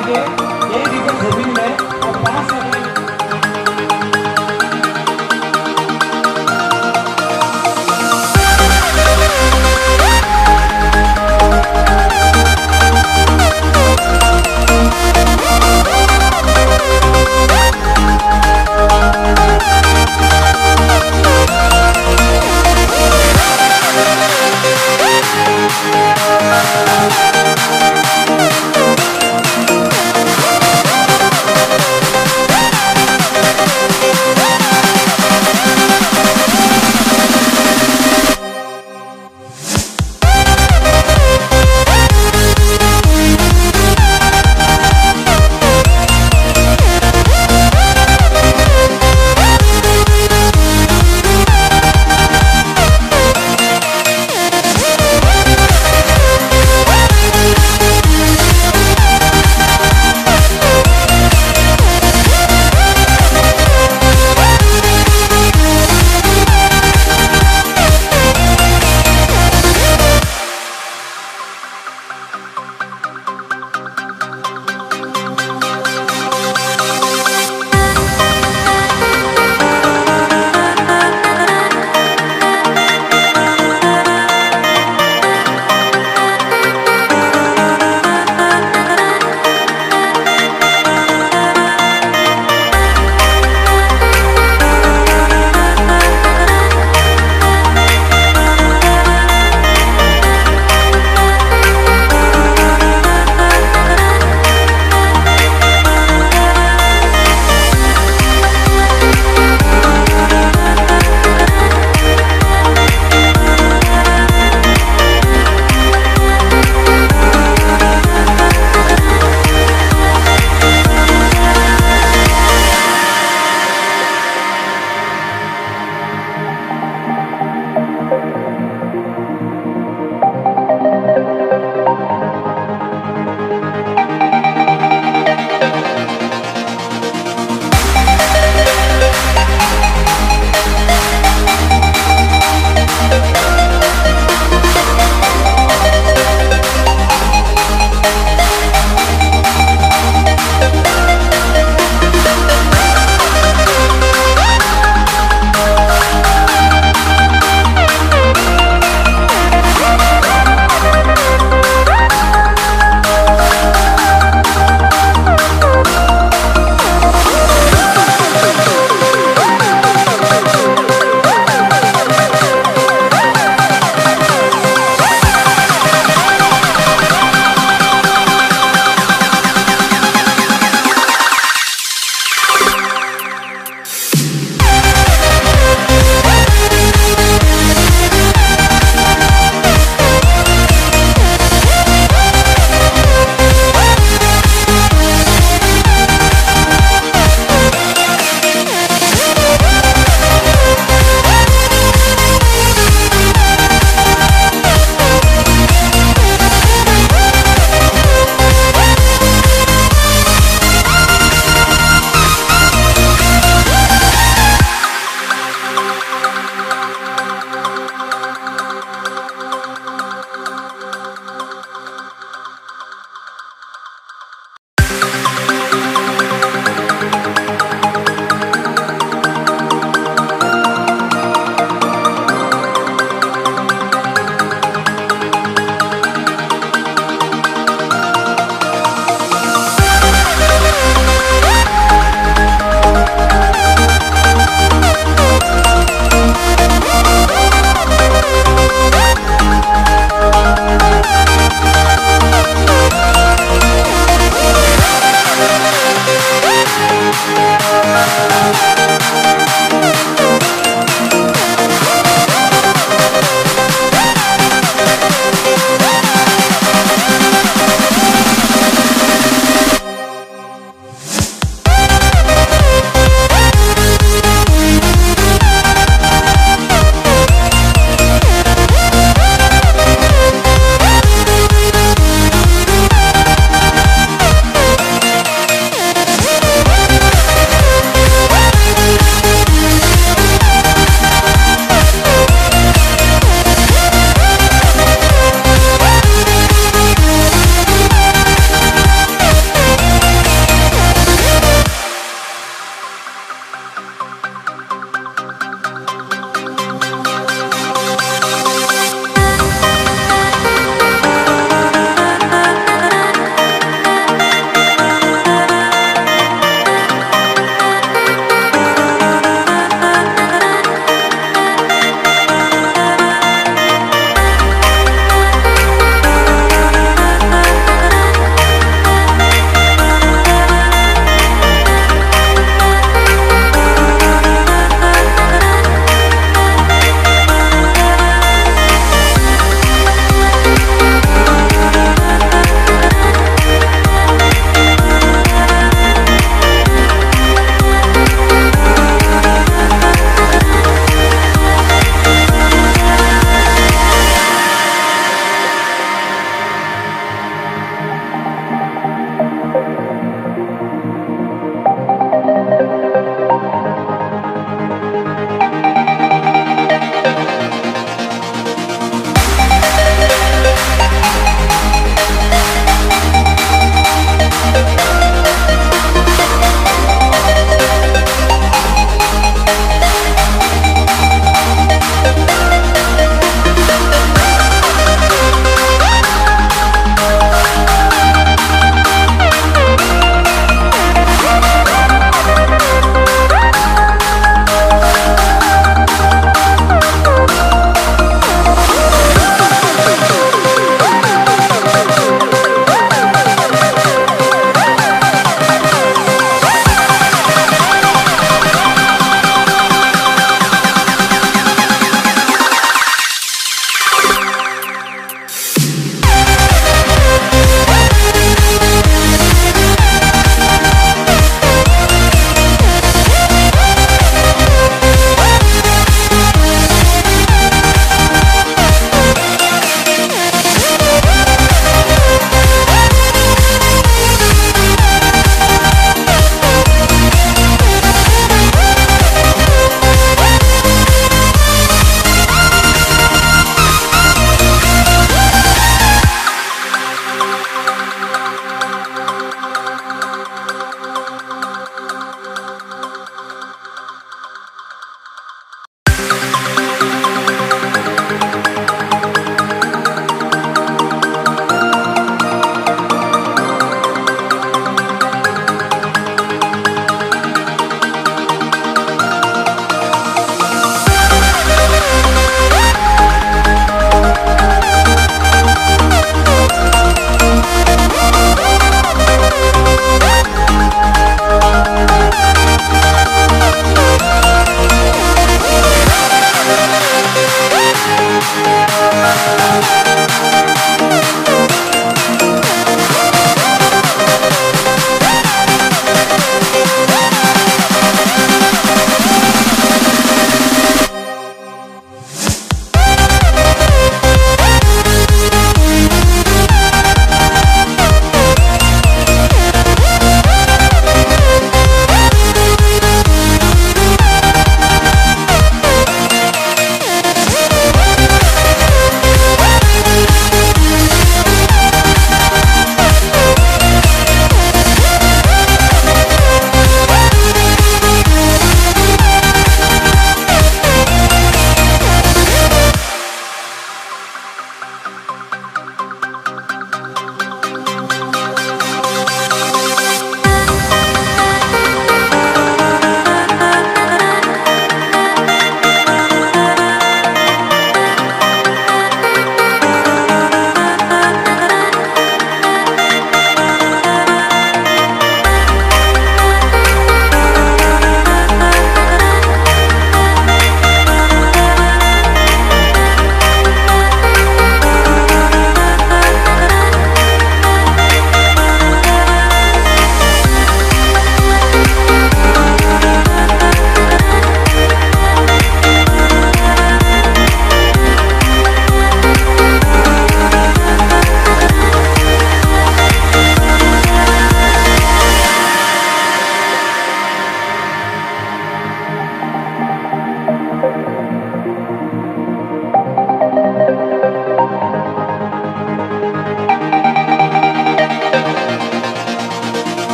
आगे यही देखो जमीन में और पास आगे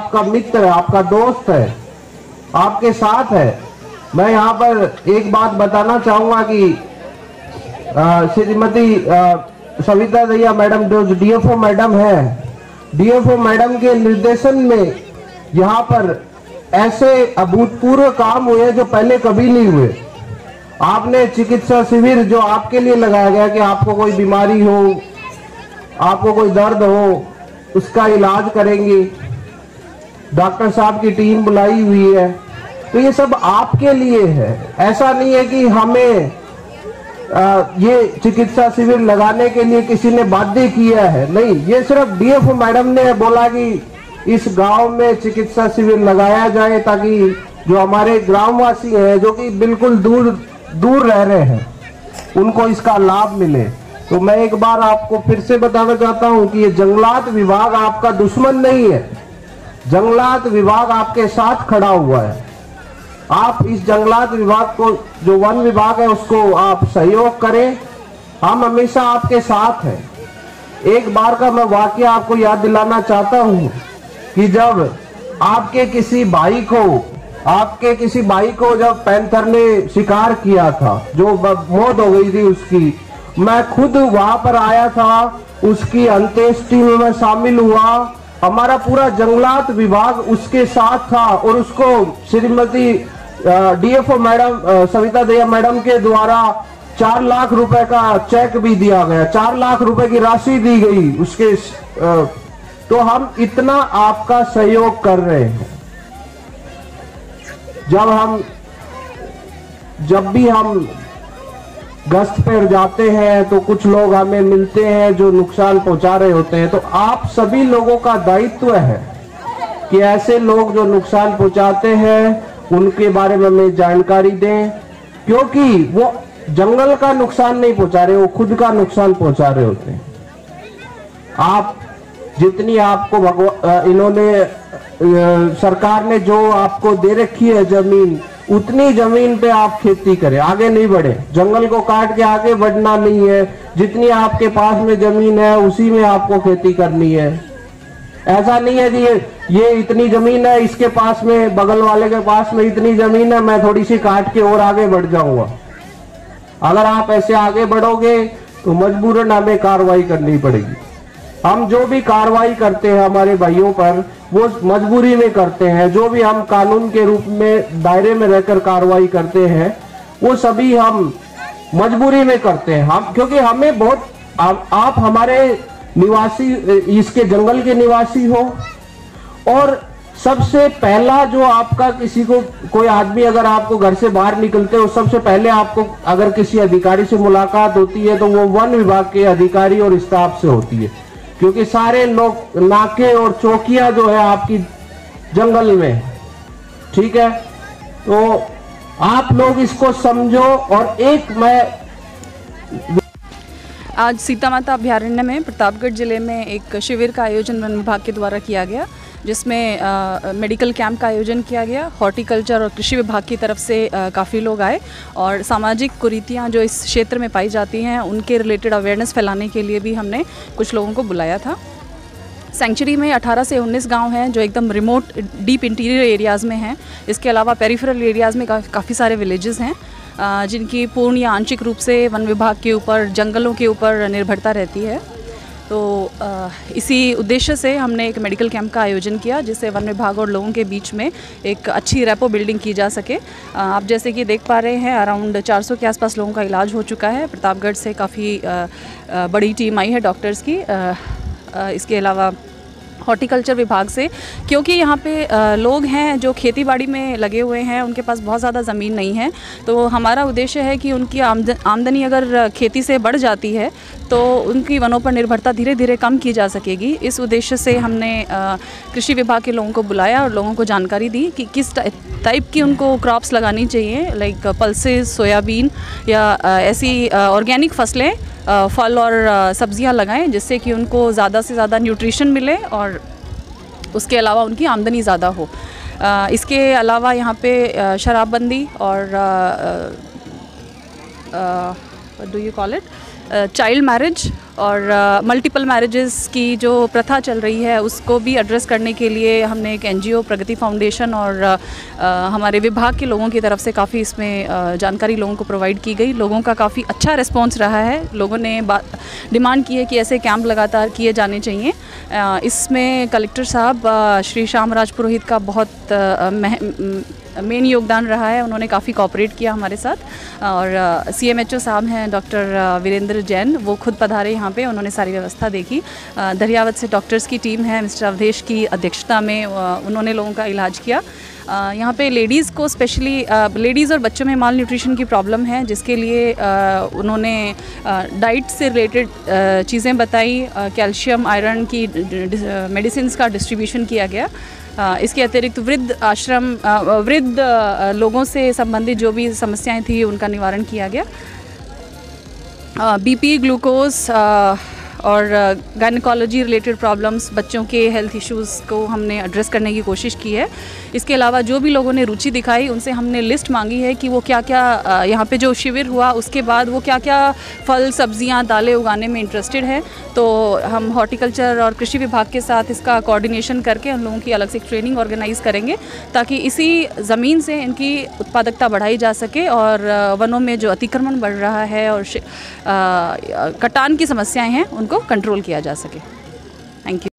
आपका मित्र है, आपका दोस्त है, आपके साथ है। मैं यहाँ पर एक बात बताना चाहूंगा कि श्रीमती सविता दहिया मैडम जो डीएफओ मैडम है, डीएफओ मैडम के निर्देशन में यहाँ पर ऐसे अभूतपूर्व काम हुए जो पहले कभी नहीं हुए। आपने चिकित्सा शिविर जो आपके लिए लगाया गया कि आपको कोई बीमारी हो, आपको कोई दर्द हो, उसका इलाज करेंगे, डॉक्टर साहब की टीम बुलाई हुई है, तो ये सब आपके लिए है। ऐसा नहीं है कि हमें ये चिकित्सा शिविर लगाने के लिए किसी ने बाध्य किया है, नहीं, ये सिर्फ डीएफओ मैडम ने बोला कि इस गांव में चिकित्सा शिविर लगाया जाए ताकि जो हमारे ग्रामवासी हैं जो कि बिल्कुल दूर रह रहे हैं उनको इसका लाभ मिले। तो मैं एक बार आपको फिर से बताना चाहता हूं कि ये जंगलात विभाग आपका दुश्मन नहीं है, जंगलात विभाग आपके साथ खड़ा हुआ है। आप इस जंगलात विभाग को, जो वन विभाग है, उसको आप सहयोग करें, हम हमेशा आपके साथ हैं। एक बार का मैं वाकया आपको याद दिलाना चाहता हूं कि जब आपके किसी भाई को जब पैंथर ने शिकार किया था, जो मौत हो गई थी उसकी, मैं खुद वहां पर आया था, उसकी अंत्येष्टि में मैं शामिल हुआ। हमारा पूरा जंगलात विभाग उसके साथ था और उसको Shrimati DFO madam Savita Dahiya madam के द्वारा 4 लाख रुपए का चेक भी दिया गया, 4 लाख रुपए की राशि दी गई उसके। तो हम इतना आपका सहयोग कर रहे हैं। जब भी हम गश्त पर जाते हैं तो कुछ लोग हमें मिलते हैं जो नुकसान पहुंचा रहे होते हैं, तो आप सभी लोगों का दायित्व है कि ऐसे लोग जो नुकसान पहुंचाते हैं उनके बारे में हमें जानकारी दें, क्योंकि वो जंगल का नुकसान नहीं पहुंचा रहे, वो खुद का नुकसान पहुंचा रहे होते हैं। आप जितनी आपको इन्होंने सरकार ने जो आपको दे रखी है जमीन, उतनी जमीन पे आप खेती करें, आगे नहीं बढ़े। जंगल को काट के आगे बढ़ना नहीं है, जितनी आपके पास में जमीन है उसी में आपको खेती करनी है। ऐसा नहीं है कि ये इतनी जमीन है, इसके पास में, बगल वाले के पास में इतनी जमीन है, मैं थोड़ी सी काट के और आगे बढ़ जाऊंगा। अगर आप ऐसे आगे बढ़ोगे तो मजबूरन हमें कार्रवाई करनी पड़ेगी। हम जो भी कार्रवाई करते हैं हमारे भाइयों पर, वो मजबूरी में करते हैं। जो भी हम कानून के रूप में दायरे में रहकर कार्रवाई करते हैं, वो सभी हम मजबूरी में करते हैं। हम, क्योंकि हमें बहुत, आप हमारे निवासी, इसके जंगल के निवासी हो, और सबसे पहला जो आपका किसी को, कोई आदमी अगर आपको घर से बाहर निकलते हो, सबसे पहले आपको अगर किसी अधिकारी से मुलाकात होती है तो वो वन विभाग के अधिकारी और स्टाफ से होती है, क्योंकि सारे लोग नाके और चौकियां जो है आपकी जंगल में, ठीक है। तो आप लोग इसको समझो। और एक मैं आज सीता माता अभ्यारण्य में प्रतापगढ़ जिले में एक शिविर का आयोजन वन विभाग के द्वारा किया गया, जिसमें मेडिकल कैंप का आयोजन किया गया। हॉर्टिकल्चर और कृषि विभाग की तरफ से काफ़ी लोग आए और सामाजिक कुरीतियाँ जो इस क्षेत्र में पाई जाती हैं उनके रिलेटेड अवेयरनेस फैलाने के लिए भी हमने कुछ लोगों को बुलाया था। सेंचुरी में 18 से 19 गांव हैं जो एकदम रिमोट डीप इंटीरियर एरियाज़ में हैं। इसके अलावा पेरिफेरल एरियाज़ में काफ़ी सारे विलेजेस हैं जिनकी पूर्ण या आंशिक रूप से वन विभाग के ऊपर, जंगलों के ऊपर निर्भरता रहती है। तो इसी उद्देश्य से हमने एक मेडिकल कैंप का आयोजन किया, जिससे वन विभाग और लोगों के बीच में एक अच्छी रेपो बिल्डिंग की जा सके। आप जैसे कि देख पा रहे हैं, अराउंड 400 के आसपास लोगों का इलाज हो चुका है। प्रतापगढ़ से काफ़ी बड़ी टीम आई है डॉक्टर्स की। इसके अलावा हॉर्टिकल्चर विभाग से, क्योंकि यहाँ पे लोग हैं जो खेती बाड़ी में लगे हुए हैं, उनके पास बहुत ज़्यादा ज़मीन नहीं है, तो हमारा उद्देश्य है कि उनकी आमदनी अगर खेती से बढ़ जाती है तो उनकी वनों पर निर्भरता धीरे धीरे कम की जा सकेगी। इस उद्देश्य से हमने कृषि विभाग के लोगों को बुलाया और लोगों को जानकारी दी कि किस टाइप की उनको क्रॉप्स लगानी चाहिए, लाइक पल्सेस, सोयाबीन या ऐसी ऑर्गेनिक फसलें, फल और सब्जियां लगाएं, जिससे कि उनको ज़्यादा से ज़्यादा न्यूट्रिशन मिले और उसके अलावा उनकी आमदनी ज़्यादा हो। इसके अलावा यहाँ पे शराबबंदी और what do you call it, child marriage और मल्टीपल मैरिजेस की जो प्रथा चल रही है उसको भी एड्रेस करने के लिए हमने एक NGO प्रगति फाउंडेशन और हमारे विभाग के लोगों की तरफ से काफ़ी इसमें जानकारी लोगों को प्रोवाइड की गई। लोगों का काफ़ी अच्छा रिस्पॉन्स रहा है। लोगों ने डिमांड की है कि ऐसे कैंप लगातार किए जाने चाहिए। इसमें कलेक्टर साहब श्री श्यामराज पुरोहित का बहुत मेन योगदान रहा है। उन्होंने काफ़ी कोऑपरेट किया हमारे साथ। और CMHO साहब हैं डॉक्टर वीरेंद्र जैन, वो खुद पधारे यहाँ पे, उन्होंने सारी व्यवस्था देखी। दरियावत से डॉक्टर्स की टीम है, मिस्टर अवधेश की अध्यक्षता में, उन्होंने लोगों का इलाज किया। यहाँ पे लेडीज़ को स्पेशली लेडीज़ और बच्चों में माल न्यूट्रिशन की प्रॉब्लम है, जिसके लिए उन्होंने डाइट से रिलेटेड चीज़ें बताई। कैल्शियम आयरन की मेडिसिन का डिस्ट्रीब्यूशन किया गया। इसके अतिरिक्त वृद्ध आश्रम वृद्ध लोगों से संबंधित जो भी समस्याएं थी उनका निवारण किया गया। BP, ग्लूकोज और गायनेकोलॉजी रिलेटेड प्रॉब्लम्स, बच्चों के हेल्थ इश्यूज़ को हमने एड्रेस करने की कोशिश की है। इसके अलावा जो भी लोगों ने रुचि दिखाई उनसे हमने लिस्ट मांगी है कि वो क्या क्या यहाँ पे जो शिविर हुआ उसके बाद वो क्या क्या फल, सब्जियाँ, दालें उगाने में इंटरेस्टेड है। तो हम हॉर्टिकल्चर और कृषि विभाग के साथ इसका कोऑर्डिनेशन करके हम लोगों की अलग से एक ट्रेनिंग ऑर्गेनाइज़ करेंगे ताकि इसी ज़मीन से इनकी उत्पादकता बढ़ाई जा सके और वनों में जो अतिक्रमण बढ़ रहा है और कटान की समस्याएं हैं उनको कंट्रोल किया जा सके। Thank you.